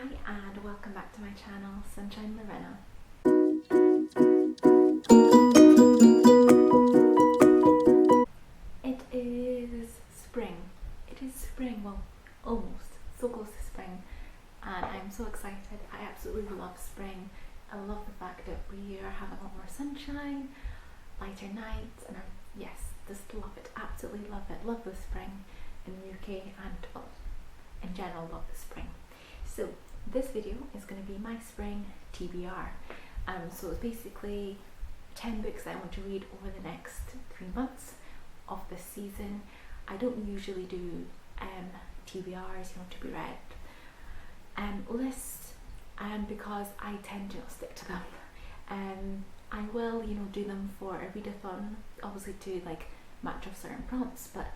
and welcome back to my channel, Sunshine Lorena. It is spring. It is spring, well, almost, so close to spring, and I'm so excited. I absolutely love spring. I love the fact that we are having a lot more sunshine, lighter nights, and just love it, absolutely love it. Love the spring in the UK and, well, in general, love the spring. So this video is going to be my spring TBR. So it's basically 10 books that I want to read over the next 3 months of this season. I don't usually do TBRs, to be read lists, because I tend to not stick to them. I will, do them for a readathon, obviously to match off certain prompts, but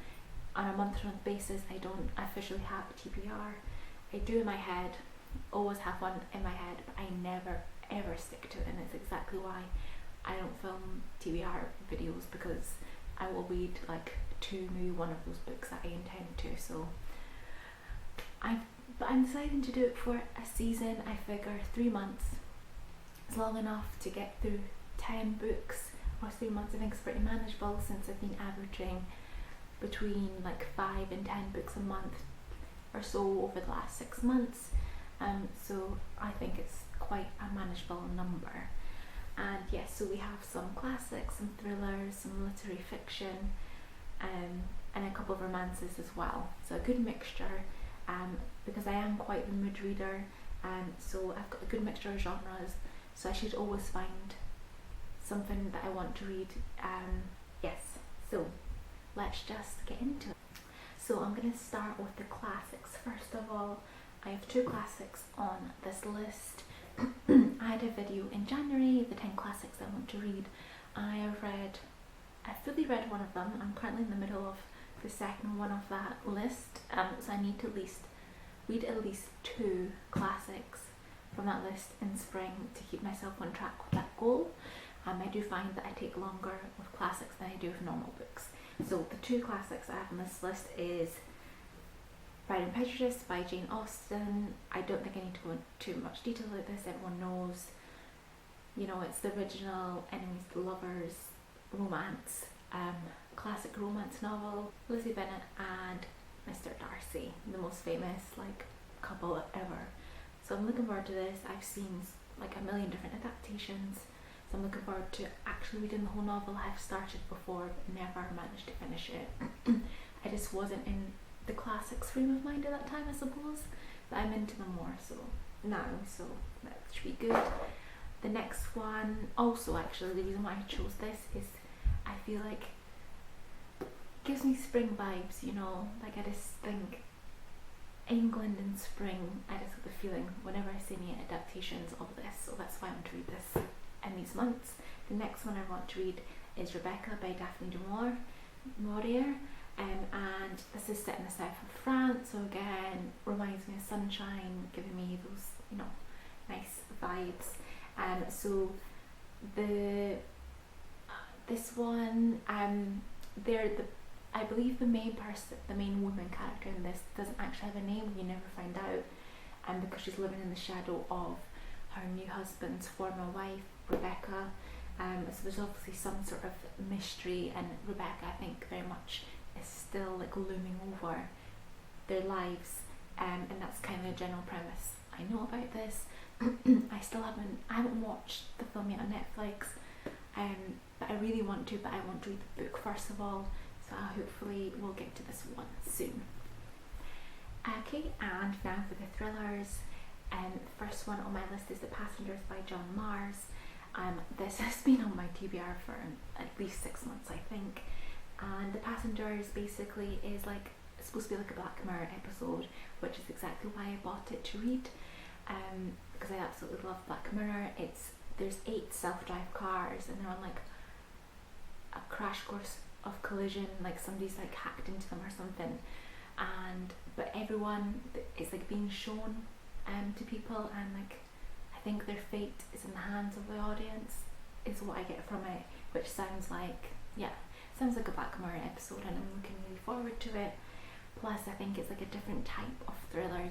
on a month-to-month basis I don't officially have a TBR. I do in my head, always have one in my head, but I never ever stick to it, and it's exactly why I don't film TBR videos, because I will read maybe one of those books that I intend to. So I'm deciding to do it for a season. I figure 3 months is long enough to get through 10 books, or 3 months I think is pretty manageable, since I've been averaging between 5 and 10 books a month or so over the last 6 months. So I think it's quite a manageable number. And yes, so we have some classics, some thrillers, some literary fiction, and a couple of romances as well. So a good mixture, because I am quite the mood reader, so I've got a good mixture of genres, so I should always find something that I want to read. Yes, so let's just get into it. So I'm going to start with the classics. First of all, I have 2 classics on this list. I had a video in January, the 10 classics I want to read. I fully read one of them. I'm currently in the middle of the second one of that list, so I need to read at least 2 classics from that list in spring to keep myself on track with that goal. I do find that I take longer with classics than I do with normal books. So the 2 classics I have on this list is Pride and Prejudice by Jane Austen. I don't think I need to go into too much detail about this. Everyone knows, it's the original enemies to lovers romance, classic romance novel. Lizzie Bennet and Mr. Darcy, the most famous couple ever. So I'm looking forward to this. I've seen a million different adaptations, so I'm looking forward to actually reading the whole novel. I've started before but never managed to finish it. I just wasn't in the classics frame of mind at that time, I suppose, but I'm into them more so now, so that should be good. The next one, also actually the reason why I chose this is I feel it gives me spring vibes, I just think England in spring. I just have the feeling whenever I see any adaptations of this, so that's why I want to read this in these months. The next one I want to read is Rebecca by Daphne du Maurier, and this is set in the south of France, so again reminds me of sunshine, giving me those nice vibes. So this one, I believe the main woman character in this doesn't actually have a name. You never find out, because she's living in the shadow of her new husband's former wife, Rebecca. So there's obviously some sort of mystery, and Rebecca, I think, very much is still looming over their lives, and that's kind of the general premise I know about this. I haven't watched the film yet on Netflix, but I really want to, but I want to read the book first of all, so hopefully we'll get to this one soon. Okay, and now for the thrillers. The first one on my list is The Passengers by John Mars. This has been on my TBR for at least 6 months, I think. And The Passengers basically is it's supposed to be a Black Mirror episode, which is exactly why I bought it to read, because I absolutely love Black Mirror. There's 8 self-drive cars, and they're on a crash course of collision, somebody's hacked into them or something, but everyone is being shown to people, and I think their fate is in the hands of the audience, is what I get from it, which sounds like a Black Mirror episode, and I'm looking really forward to it. Plus I think it's a different type of thriller,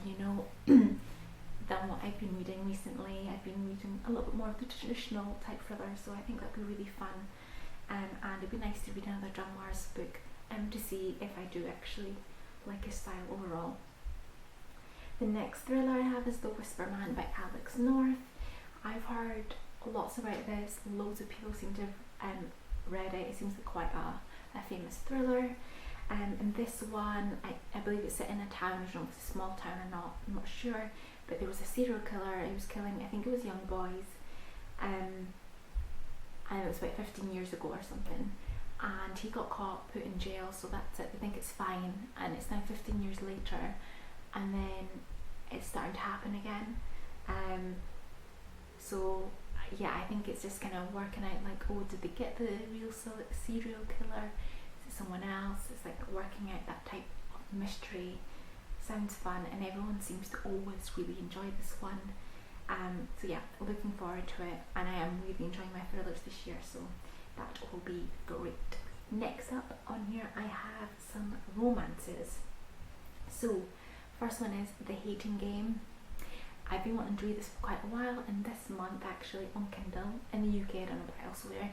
than what what I've been reading recently. I've been reading a little bit more of the traditional type thriller, so I think that'd be really fun. And it'd be nice to read another John Mars book to see if I do actually like his style overall. The next thriller I have is The Whisper Man by Alex North. I've heard lots about this. Loads of people seem to have read it. It seems like quite a famous thriller. And this one, I believe it's set in a town. I don't know if it's a small town or not, I'm not sure. But there was a serial killer. He was killing, I think it was young boys. And it was about 15 years ago or something. And he got caught, put in jail, so that's it. They think it's fine. And it's now 15 years later. And then it's starting to happen again. So yeah, I think it's just kind of working out like, oh, did they get the real serial killer? Is it someone else? It's like working out that type of mystery. Sounds fun, and everyone seems to always really enjoy this one. So yeah, looking forward to it, and I am really enjoying my thrillers this year, so that will be great. Next up on here I have some romances. So first one is The Hating Game. I've been wanting to read this for quite a while, and this month actually on Kindle in the UK, I don't know about elsewhere,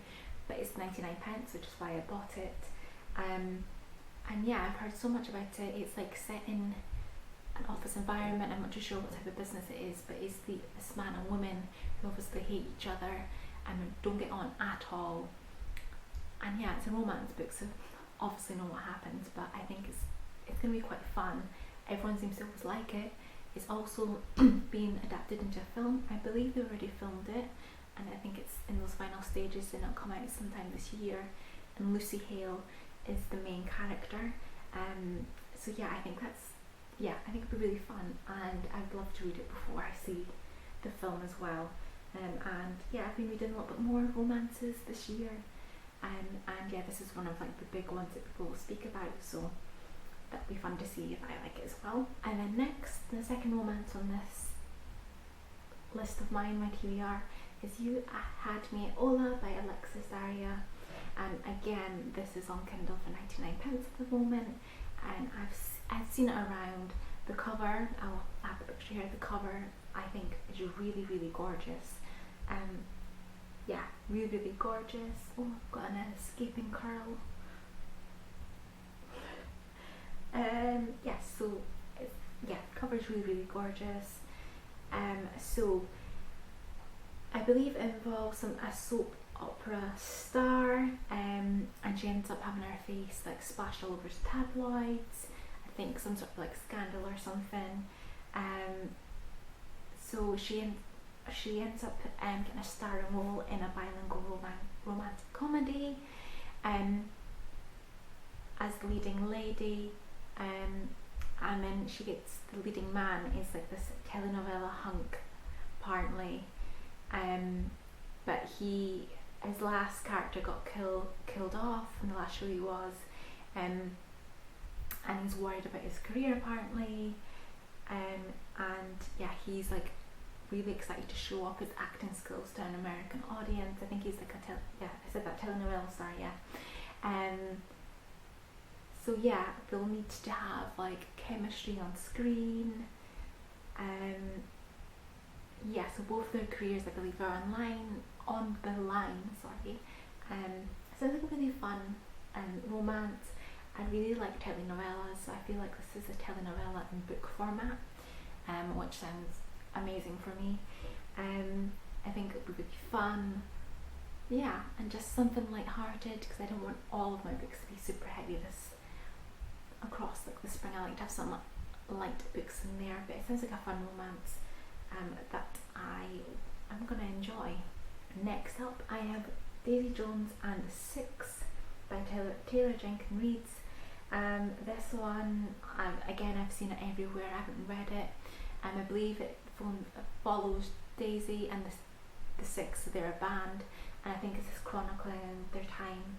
but it's 99p, which is why I bought it. And yeah, I've heard so much about it. It's like set in an office environment. I'm not too sure what type of business it is, but it's this man and woman who obviously hate each other and don't get on at all. And yeah, it's a romance book, so obviously know what happens, but I think it's going to be quite fun. Everyone seems to always like it. It's also being adapted into a film. I believe they already filmed it, and I think it's in those final stages, and it'll come out sometime this year. And Lucy Hale is the main character. So yeah, I think it'd be really fun, and I'd love to read it before I see the film as well. And yeah, I've been reading a little bit more romances this year, and yeah, this is one of like the big ones that people will speak about, so that'd be fun to see if I like it as well. And then next, the second romance on this list of mine, my TBR, is You Had Me Hola by Alexis Daria. And again, this is on Kindle for 99p at the moment, and I've seen it around. The cover, I'll have the picture here, the cover I think is really, really gorgeous. Yeah, really, really gorgeous. Oh, I've got an escaping curl. Yes, so the cover is really, really gorgeous. So I believe it involves a soap opera star, and she ends up having her face like splashed all over tabloids. I think some sort of like scandal or something. So she ends up getting a starring role in a bilingual romantic comedy, as the leading lady. And then she gets, the leading man is like this telenovela hunk apparently, but his last character got killed off in the last show he was, and he's worried about his career apparently, and yeah, he's like really excited to show off his acting skills to an American audience. I think he's like I said that, telenovela star, yeah. So yeah, they'll need to have like chemistry on screen. Yeah, so both their careers, I believe, are on the line. So I think a really fun romance. I really like telenovelas, so I feel like this is a telenovela in book format, which sounds amazing for me. I think it would be fun. Yeah, and just something light-hearted, because I don't want all of my books to be super heavy across like the spring. I like to have some light books in there, but it sounds like a fun romance that I'm gonna enjoy. Next up, I have Daisy Jones and the Six by Taylor Jenkins Reid. This one, again, I've seen it everywhere. I haven't read it. I believe it follows Daisy and the Six, so they're a band, and I think it's just chronicling their time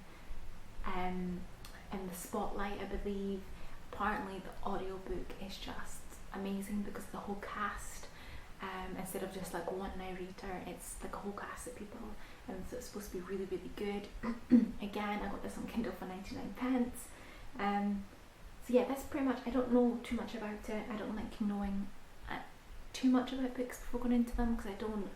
in the spotlight, I believe. Apparently the audiobook is just amazing because of the whole cast. Instead of just like one narrator, it's like a whole cast of people, and so it's supposed to be really, really good. Again, I got this on Kindle for 99p. So yeah, that's pretty much, I don't know too much about it. I don't like knowing too much about books before going into them, because I don't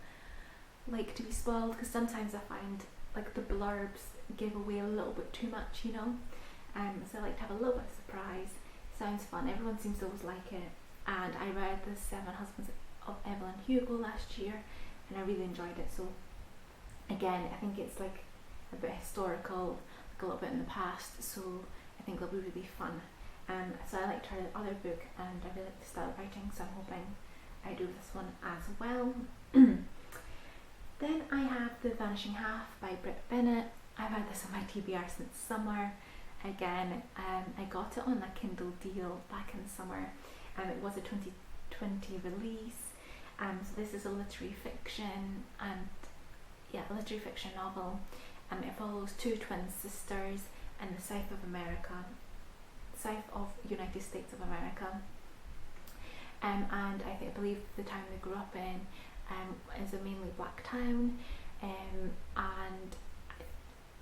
like to be spoiled, because sometimes I find like the blurbs give away a little bit too much, you know. So I like to have a little bit of surprise. Sounds fun, everyone seems to always like it. And I read The Seven Husbands of Evelyn Hugo last year, and I really enjoyed it. So again, I think it's like a bit historical, like a little bit in the past, so I think it'll be really fun. So I liked her other book, and I really like the style of writing, so I'm hoping I do this one as well. Then I have The Vanishing Half by Brit Bennett. I've had this on my TBR since summer. Again, I got it on a Kindle deal back in summer, and it was a 2020 release. So this is a literary fiction, and a literary fiction novel. It follows two twin sisters in the south of United States of America. And I believe the town they grew up in is a mainly black town, and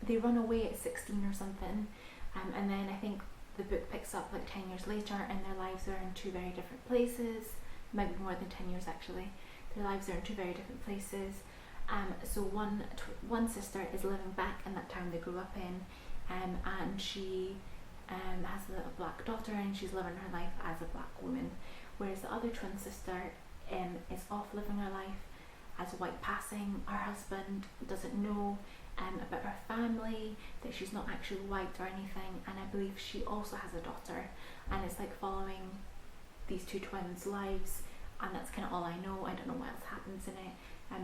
they run away at 16 or something, and then I think the book picks up like 10 years later, and their lives are in two very different places, maybe more than 10 years actually. Their lives are in two very different places. So one sister is living back in that town they grew up in, and she has a little black daughter, and she's living her life as a black woman, whereas the other twin sister is off living her life as a white passing. Her husband doesn't know about her family, that she's not actually white or anything, and I believe she also has a daughter, and it's like following these two twins' lives, and that's kind of all I know. I don't know what else happens in it,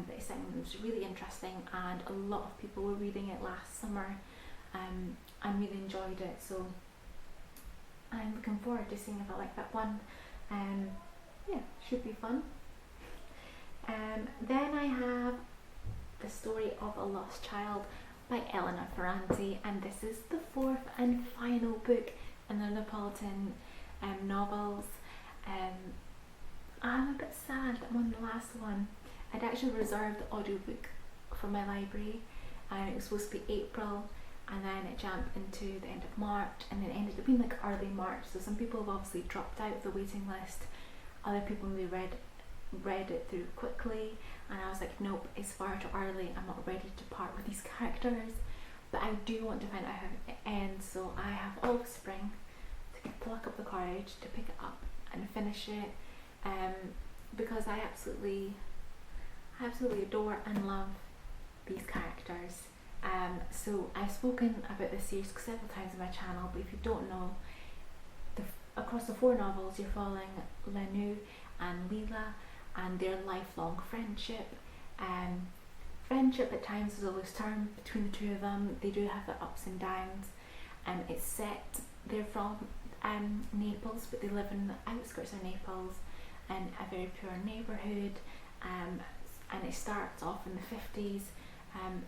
but it sounds really interesting, and a lot of people were reading it last summer, and really enjoyed it, so I'm looking forward to seeing if I like that one. Should be fun. Then I have The Story of a Lost Child by Elena Ferrante, and this is the fourth and final book in the Neapolitan novels. I'm a bit sad that I'm on the last one. I'd actually reserved the audiobook for my library, and it was supposed to be April, and then it jumped into the end of March, and then it ended up being like early March, so some people have obviously dropped out of the waiting list. Other people maybe read it through quickly, and I was like, nope, it's far too early, I'm not ready to part with these characters, but I do want to find out how it ends, so I have all of spring to pluck up the courage to pick it up and finish it, because I absolutely adore and love these characters. So I've spoken about this series several times on my channel, but if you don't know, across the four novels you're following Lanu and Leela and their lifelong friendship. Friendship at times is a loose term between the two of them. They do have their ups and downs. It's set, they're from Naples, but they live in the outskirts of Naples in a very poor neighbourhood, and it starts off in the 50s,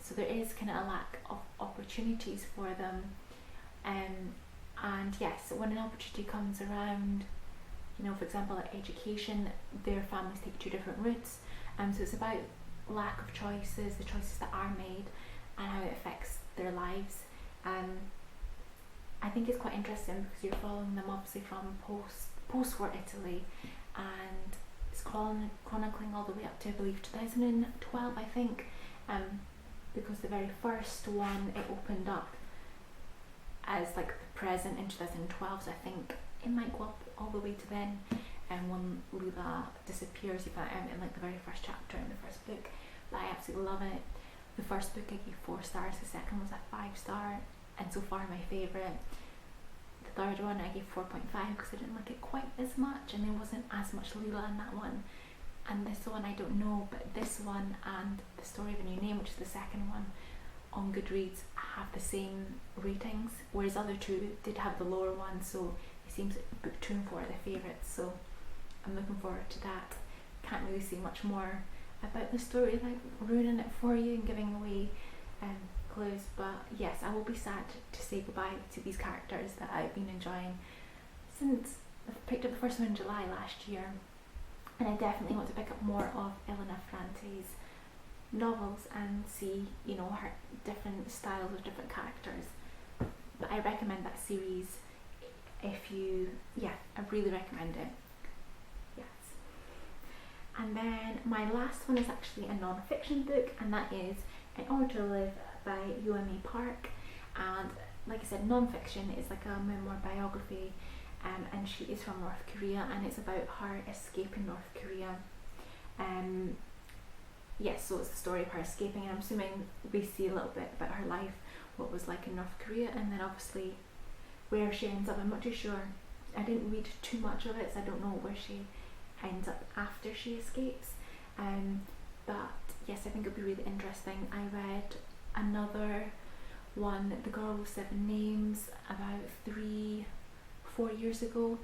so there is kind of a lack of opportunities for them, and yes, when an opportunity comes around, you know, for example like education, their families take two different routes, so it's about lack of choices, the choices that are made, and how it affects their lives. I think it's quite interesting because you're following them obviously from post-war Italy, and it's chronicling all the way up to I believe 2012, I think, because the very first one, it opened up as like the present in 2012, so I think it might go up all the way to then, and when Lula disappears you find out in like the very first chapter in the first book. But I absolutely love it. The first book I gave 4 stars, the second was a 5-star, and so far my favourite. The third one I gave 4.5 because I didn't like it quite as much, and there wasn't as much Lula in that one. And this one I don't know, but this one and The Story of a New Name, which is the second one on Goodreads, have the same ratings, whereas other two did have the lower one, so it seems like book 2 and 4 are the favourites, so I'm looking forward to that. Can't really say much more about the story without ruining it for you and giving away clues, but yes, I will be sad to say goodbye to these characters that I've been enjoying since I picked up the first one in July last year, and I definitely want to pick up more of Elena Ferrante's novels and see, you know, her different styles of different characters. But I recommend that series if you, I really recommend it. Yes. And then my last one is actually a non-fiction book, and that is In Order to Live by Yomi Park. And like I said, non-fiction is like a memoir biography, and she is from North Korea, and it's about her escaping North Korea. Yes, so it's the story of her escaping, and I'm assuming we see a little bit about her life, what it was like in North Korea, and then obviously where she ends up. I'm not too sure. I didn't read too much of it, so I don't know where she ends up after she escapes. But yes, I think it'll be really interesting. I read another one, The Girl with Seven Names, about 3-4 years ago,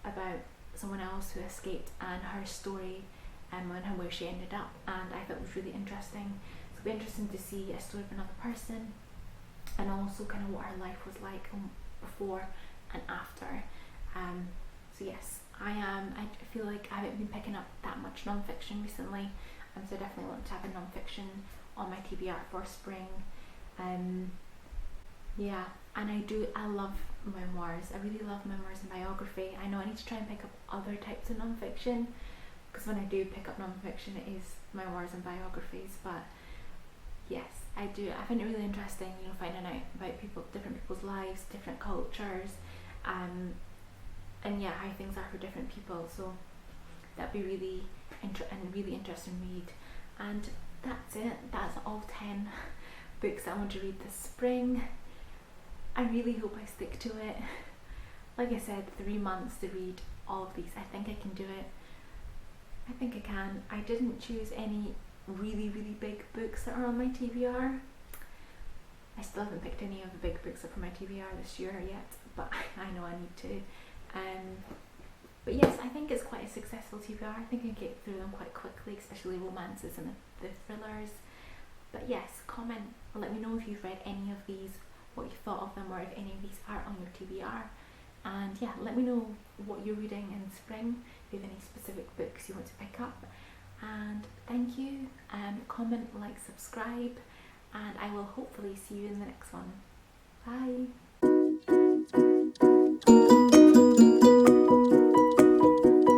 about someone else who escaped and her story, and where she ended up, and I thought it was really interesting. So it'll be interesting to see a story of another person, and also kind of what her life was like before and after. So yes, I feel like I haven't been picking up that much non-fiction recently, so I definitely want to have a non-fiction on my TBR for spring. Yeah, and I love memoirs. I really love memoirs and biography. I know I need to try and pick up other types of non-fiction, because when I do pick up non-fiction, it is memoirs and biographies. But yes, I find it really interesting, finding out about different people's lives, different cultures, and yeah, how things are for different people. So that'd be really interesting read. And that's it. That's all 10 books I want to read this spring. I really hope I stick to it. Like I said, 3 months to read all of these. I think I can do it. I think I can. I didn't choose any really big books that are on my TBR. I still haven't picked any of the big books up for my TBR this year yet, but I know I need to. But yes, I think it's quite a successful TBR. I think I can get through them quite quickly, especially romances and the thrillers. But yes, comment or let me know if you've read any of these, what you thought of them, or if any of these are on your TBR. And yeah, let me know what you're reading in spring, if you have any specific books you want to pick up. And thank you. Comment, like, subscribe, and I will hopefully see you in the next one. Bye.